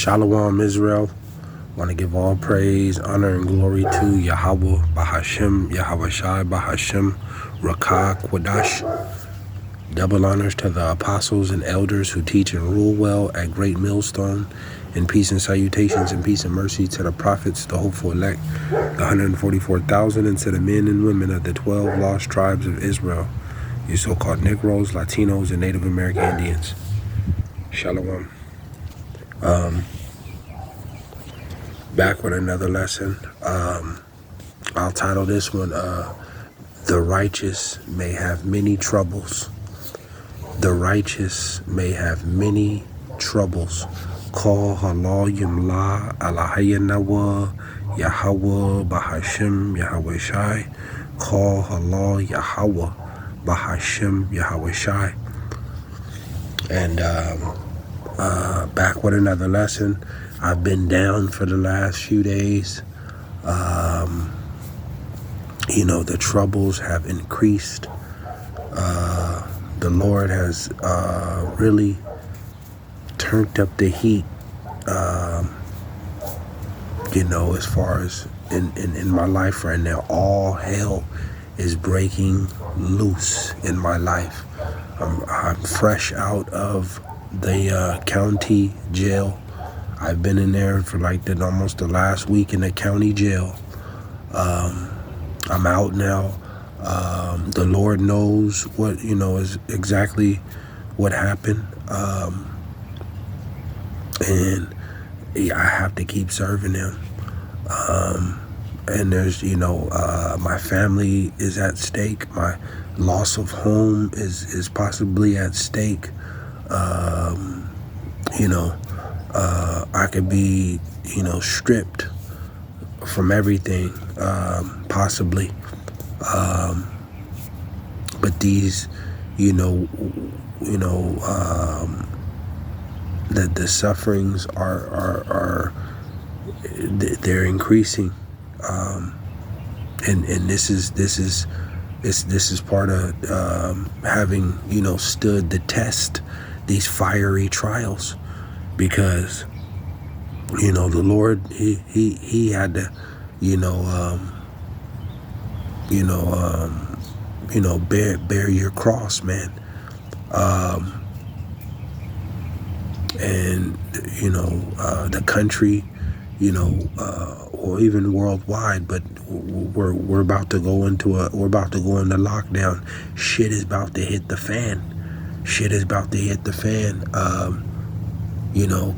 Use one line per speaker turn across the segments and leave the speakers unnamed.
Shalom, Israel. Want to give all praise, honor, and glory to Yahawah, BASHAM, YAHAWAHSHI, BASHAM, Rakah, Quadash. Double honors to the apostles and elders who teach and rule well at Great Millstone. And peace and salutations and peace and mercy to the prophets, the hopeful elect, the 144,000, and to the men and women of the 12 lost tribes of Israel, you so-called Negroes, Latinos, and Native American Indians. Shalom. Back with another lesson. I'll title this one, The Righteous May Have Many Troubles. The righteous may have many troubles. Call halal yimla alahayanawa Yahawah BASHAM YAHAWAHSHI. Call halal Yahawah BASHAM YAHAWAHSHI. And back with another lesson. I've been down for the last few days. The troubles have increased. The Lord has really turned up the heat, as far as in my life right now. All hell is breaking loose in my life. I'm fresh out of the county jail. I've been in there for almost the last week in the county jail. I'm out now. The Lord knows what, is exactly what happened. And I have to keep serving him. And there's, my family is at stake. My loss of home is possibly at stake. I could be, stripped from everything, possibly. But these, the sufferings are they're increasing, and this is part of having stood the test, these fiery trials, because the Lord he had to bear your cross, man. And the country, or even worldwide, but we're about to go into lockdown. Shit is about to hit the fan.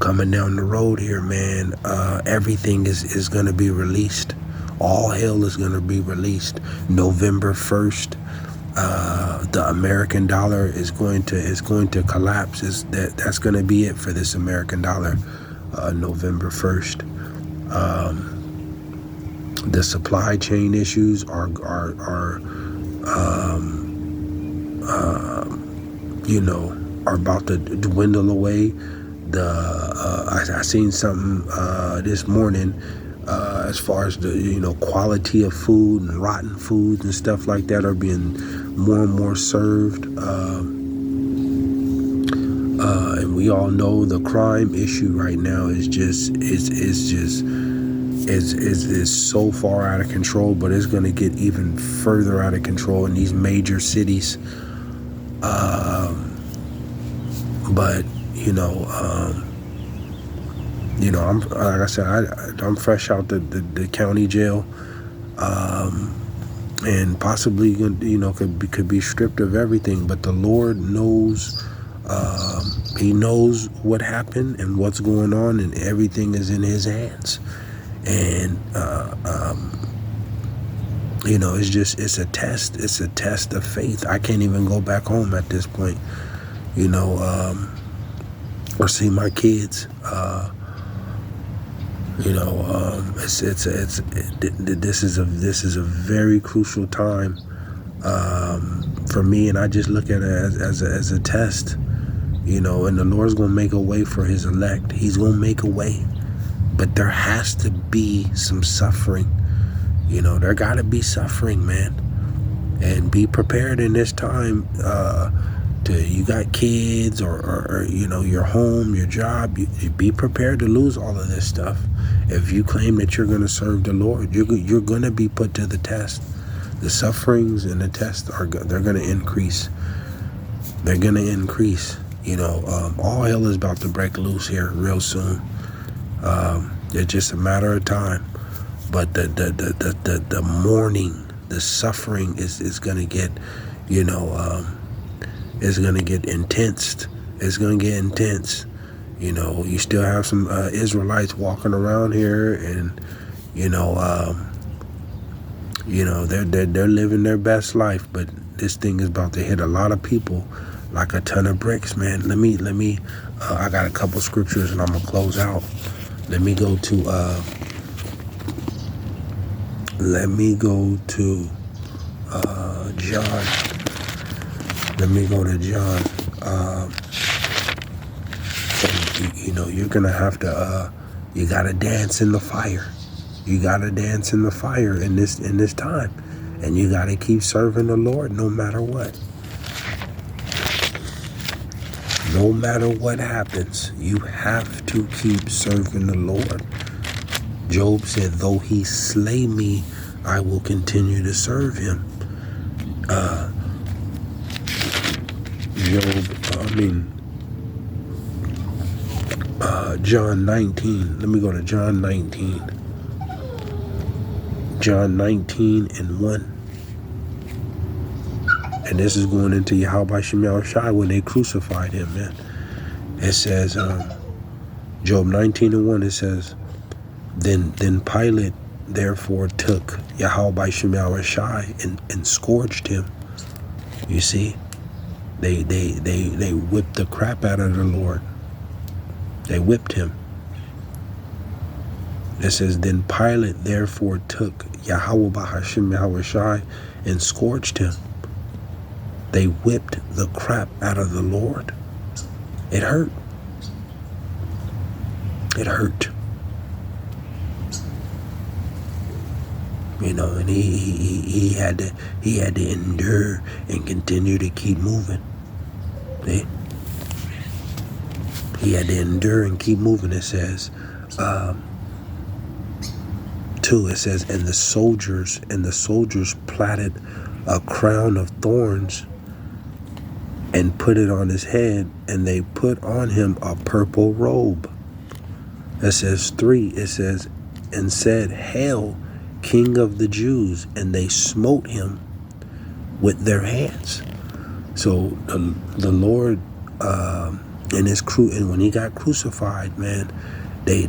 Coming down the road here, man. Everything is going to be released. All hell is going to be released. November 1st, the American dollar is going to collapse. That's going to be it for this American dollar. November 1st. The supply chain issues are about to dwindle away. I seen something this morning. As far as the quality of food and rotten foods and stuff like that are being more and more served, and we all know the crime issue right now is so far out of control, but it's going to get even further out of control in these major cities. I'm like I said, I'm fresh out the county jail, and possibly could be stripped of everything. But the Lord knows, He knows what happened and what's going on, and everything is in His hands. And it's a test. It's a test of faith. I can't even go back home at this point, or see my kids. This is a very crucial time for me, and I just look at it as a test, and the Lord's gonna make a way for His elect. He's gonna make a way, but there has to be some suffering. There gotta be suffering, man, and be prepared in this time to you got kids or you know, your home, your job, you be prepared to lose all of this stuff. If you claim that you're going to serve the Lord, you're going to be put to the test. The sufferings and the tests they're going to increase. They're going to increase. You know, all hell is about to break loose here real soon. It's just a matter of time. But the mourning, the suffering is going to get, you know, is going to get intense. It's going to get intense. You know, you still have some Israelites walking around here, and you know, they're living their best life. But this thing is about to hit a lot of people like a ton of bricks, man. Let me. I got a couple scriptures, and I'm gonna close out. Let me go to. John. Let me go to John. You know, you're gonna have to. You gotta dance in the fire. You gotta dance in the fire in this time, and you gotta keep serving the Lord no matter what. No matter what happens, you have to keep serving the Lord. Job said, "Though he slay me, I will continue to serve him." John 19. Let me go to John 19. John 19:1. And this is going into YAHAWAHSHI when they crucified him, man. It says, Job 19:1, it says, Then Pilate therefore took YAHAWAHSHI and scourged him. You see, they whipped the crap out of the Lord. They whipped him. It says, Then Pilate therefore took YAHAWAHSHI and scourged him. They whipped the crap out of the Lord. It hurt. It hurt. You know, and he had to endure and continue to keep moving. See? He had to endure and keep moving. It says, 2, it says, and the soldiers platted a crown of thorns and put it on his head, and they put on him a purple robe. It says 3, it says, and said, Hail, King of the Jews, and they smote him with their hands. So the Lord and his crew, and when he got crucified, man, they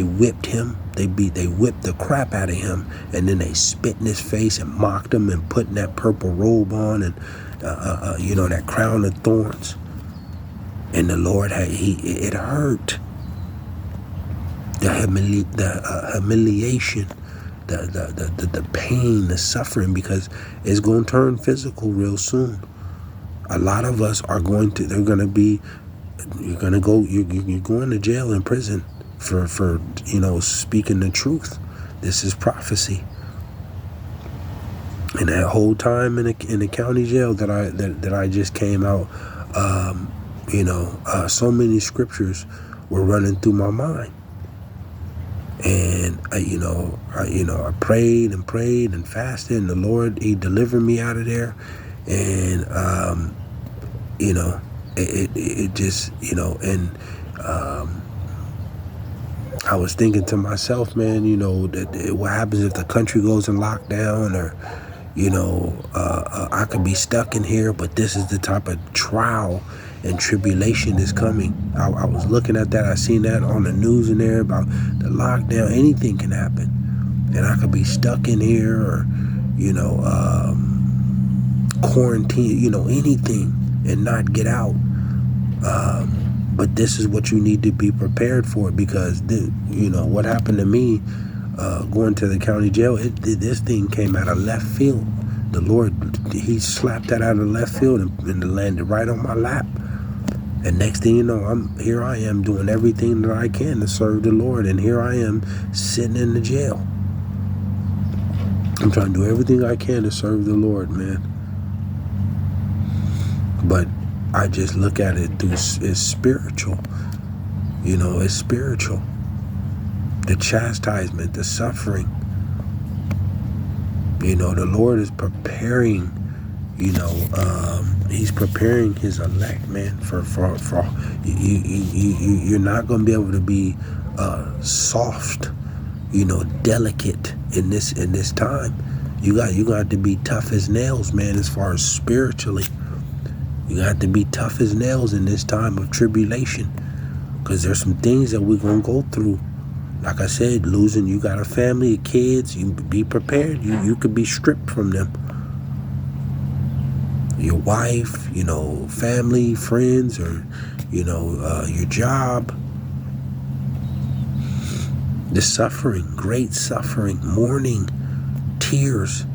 whipped him. They whipped the crap out of him, and then they spit in his face and mocked him and putting that purple robe on and that crown of thorns. And the Lord it hurt. The humiliation, the pain, the suffering, because it's going to turn physical real soon. A lot of us are going to. You're going to jail and prison for speaking the truth. This is prophecy. And that whole time in the county jail that I just came out, so many scriptures were running through my mind. And I prayed and fasted, and the Lord, he delivered me out of there. And it just, I was thinking to myself, man, what happens if the country goes in lockdown, or I could be stuck in here, but this is the type of trial and tribulation is coming. I was looking at that. I seen that on the news in there about the lockdown. Anything can happen, and I could be stuck in here, or quarantine, anything, and not get out. But this is what you need to be prepared for, because what happened to me going to the county jail, this thing came out of left field. The Lord, he slapped that out of left field and it landed right on my lap. And next thing you know, I am doing everything that I can to serve the Lord, and here I am sitting in the jail. I'm trying to do everything I can to serve the Lord, man. But I just look at it through, it's spiritual. You know, it's spiritual. The chastisement, the suffering. You know, the Lord is preparing, you know, he's preparing his elect, man, for you're not going to be able to be soft, you know, delicate in this time. You got to be tough as nails, man, as far as spiritually. You got to be tough as nails in this time of tribulation, because there's some things that we're going to go through. Like I said, losing, you got a family, kids, you be prepared. You could be stripped from them. Your wife, you know, family, friends, or, you know, your job. The suffering, great suffering, mourning, tears.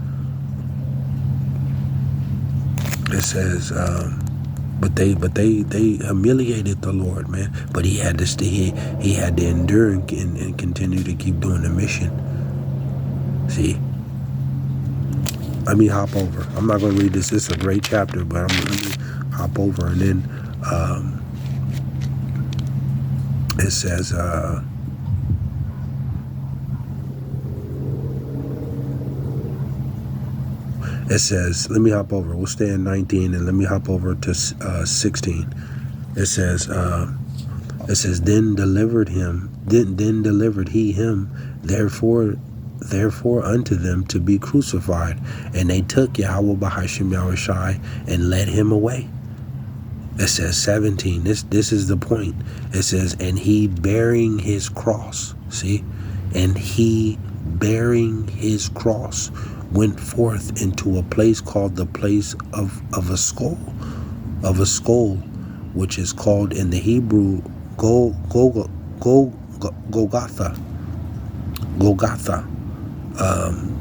It says, but they humiliated the Lord, man. But he had to he had to endure and continue to keep doing the mission. See, let me hop over. I'm not going to read this. It's a great chapter, but let me hop over, and then it says. It says, let me hop over. We'll stay in 19 and let me hop over to 16. It says, then delivered he him, therefore unto them to be crucified. And they took YAHAWAHSHI and led him away. It says 17. This is the point. It says, and he bearing his cross. See? And he bearing his cross went forth into a place called the place of a skull, which is called in the Hebrew Golgotha,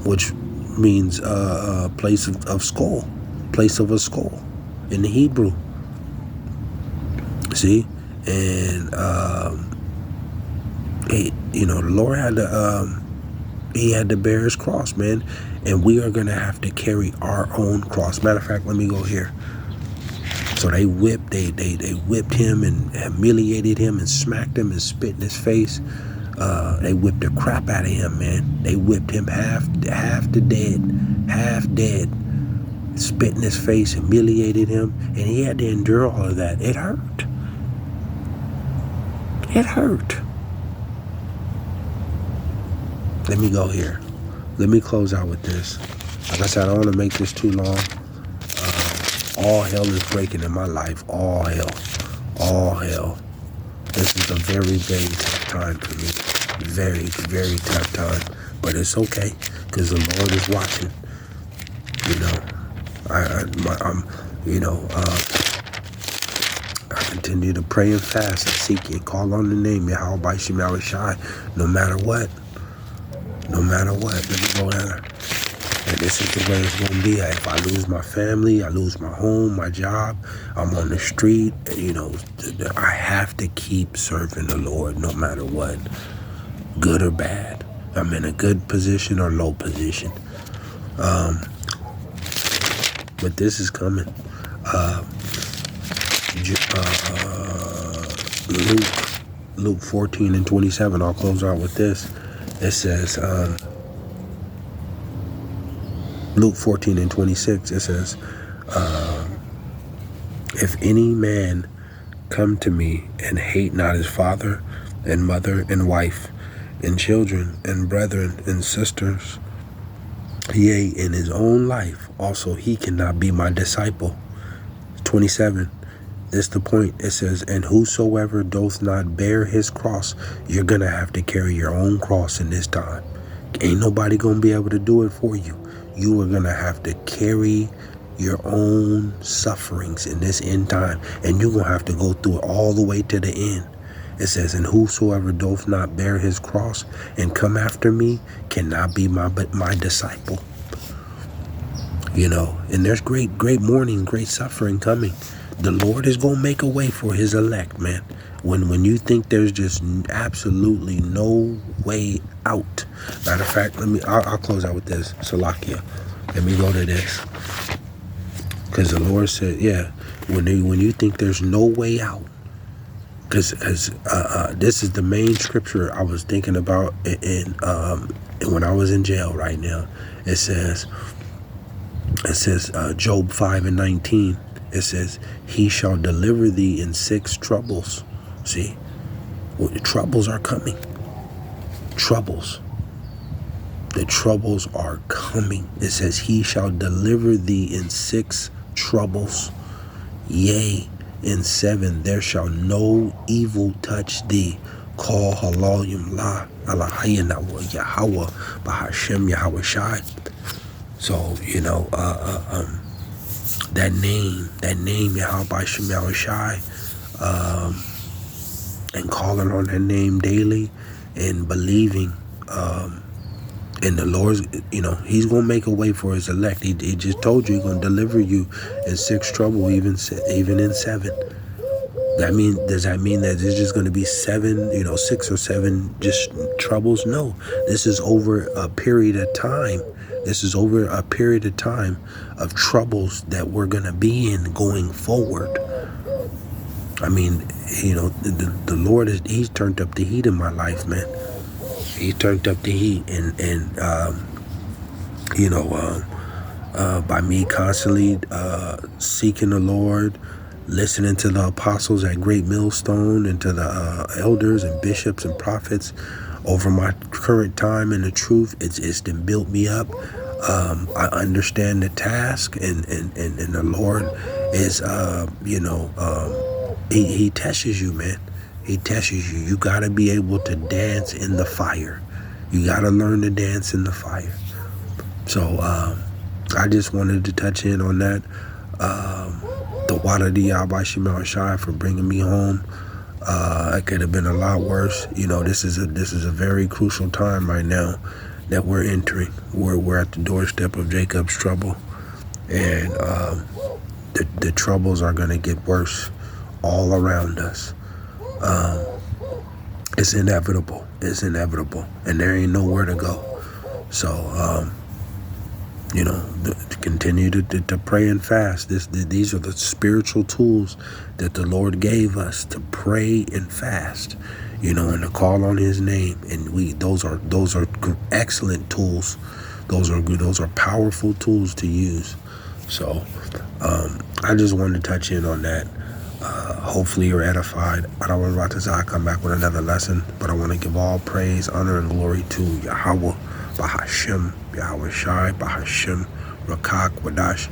which means place of skull, place of a skull in the Hebrew. See, and you know, the Lord had to he had to bear his cross, man. And we are going to have to carry our own cross. Matter of fact, let me go here. So they whipped him and humiliated him and smacked him and spit in his face. They whipped the crap out of him, man. They whipped him half dead, spit in his face, humiliated him, and he had to endure all of that. It hurt. It hurt. Let me go here. Let me close out with this. Like I said, I don't want to make this too long. All hell is breaking in my life. All hell. All hell. This is a very, very tough time for me. Very, very tough time. But it's okay, because the Lord is watching. You know, I continue to pray and fast and seek and call on the name YAHAWAHSHI, no matter what. No matter what, let me go there. And this is the way it's going to be. If I lose my family, I lose my home, my job, I'm on the street, you know, I have to keep serving the Lord no matter what, good or bad. I'm in a good position or low position. But this is coming. Luke 14 and 27, I'll close out with this. It says, Luke 14 and 26, it says, if any man come to me and hate not his father and mother and wife and children and brethren and sisters, yea, in his own life also he cannot be my disciple. 27. This the point. It says, and whosoever doth not bear his cross, you're going to have to carry your own cross in this time. Ain't nobody going to be able to do it for you. You are going to have to carry your own sufferings in this end time. And you're going to have to go through it all the way to the end. It says, and whosoever doth not bear his cross and come after me cannot be my disciple. You know, and there's great mourning, great suffering coming. The Lord is going to make a way for his elect, man. When you think there's just absolutely no way out. Matter of fact, I'll close out with this. Salakia. Let me go to this. Because the Lord said, yeah, When you think there's no way out, because this is the main scripture I was thinking about in when I was in jail right now. It says Job 5:19. It says, he shall deliver thee in 6 troubles. See, well, the troubles are coming. Troubles. The troubles are coming. It says, he shall deliver thee in 6 troubles. Yea, in 7 there shall no evil touch thee. Call Halayim La Alahayim Yahawah BASHAM YAHAWAHSHI. So, you know, that name Yahawah BASHAM YAHAWAHSHI, and calling on that name daily and believing in the Lord's, you know, he's going to make a way for his elect. He just told you he's going to deliver you in 6 trouble, even in 7. Does that mean that there's just going to be 7, 6 or 7 just troubles? No, this is over a period of time. This is over a period of time of troubles that we're going to be in going forward. I mean, the Lord he's turned up the heat in my life, man. He turned up the heat, and by me constantly seeking the Lord, listening to the apostles at Great Millstone, and to the elders and bishops and prophets over my current time in the truth. It's been built me up. I understand the task, and the Lord is, he tests you, man. He tests you. You got to be able to dance in the fire. You got to learn to dance in the fire. So I just wanted to touch in on that. The water the YAHAWAHSHI for bringing me home. It could have been a lot worse. This is a very crucial time right now that we're entering. We're at the doorstep of Jacob's trouble, and the troubles are going to get worse all around us. It's inevitable. It's inevitable, and there ain't nowhere to go. So, continue to pray and fast. These are the spiritual tools that the Lord gave us to pray and fast, and to call on His name. And those are excellent tools. Those are powerful tools to use. So, I just wanted to touch in on that. Hopefully you're edified. I don't want to come back with another lesson, but I want to give all praise, honor, and glory to Yahawah BASHAM YAHAWAHSHI BASHAM Rakak Wadash.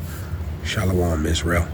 Shalom, Israel.